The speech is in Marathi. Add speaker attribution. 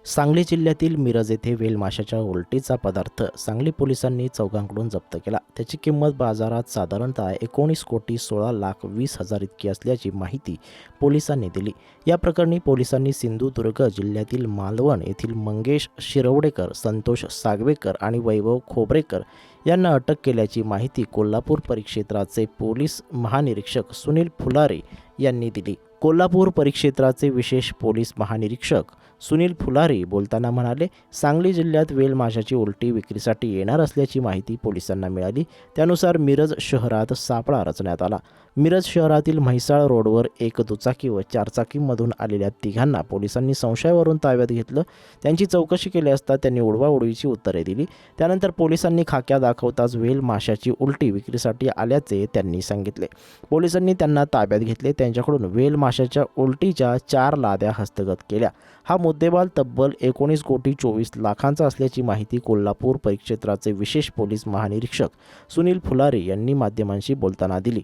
Speaker 1: सांगली जिल्ह्यातील मिरज येथे वेल माशाच्या उलटीचा पदार्थ सांगली पोलिसांनी चौघांकडून जप्त केला। त्याची किंमत बाजारात साधारणतः 19,16,20,00,000 इतकी असल्याची माहिती पोलिसांनी दिली। या प्रकरणी पोलिसांनी सिंधुदुर्ग जिल्ह्यातील मालवण येथील मंगेश शिरवडेकर, संतोष सागवेकर आणि वैभव खोबरेकर यांना अटक केल्याची माहिती कोल्हापूर परिक्षेत्राचे पोलीस महानिरीक्षक सुनील फुलारे यांनी दिली। कोल्हापूर परिक्षेत्राचे विशेष पोलीस महानिरीक्षक सुनील फुलारे बोलताना म्हणाले, सांगली जिल्ह्यात वेल माशाची उलटी विक्रीसाठी येणार असल्याची माहिती पोलिसांना मिळाली। त्यानुसार मिरज शहरात सापळा रचण्यात आला। मिरज शहरातील म्हैसाळ रोडवर एक दुचाकी व चारचाकीमधून आलेल्या तिघांना पोलिसांनी संशयावरून ताब्यात घेतलं। त्यांची चौकशी केली असता त्यांनी उडवाउडवीची उत्तरे दिली। त्यानंतर पोलिसांनी खाक्या दाखवताच वेल माशाची उलटी विक्रीसाठी आल्याचे त्यांनी सांगितले। पोलिसांनी त्यांना ताब्यात घेतले। त्यांच्याकडून वेल माशाच्या उलटीच्या 4 लाद्या हस्तगत केल्या। हा मुद्देमाल तब्बल 19,24,00,000 असल्याची माहिती कोल्हापूर परिक्षेत्राचे विशेष पोलीस महानिरीक्षक सुनील फुलारे यांनी माध्यमांशी बोलताना दिली।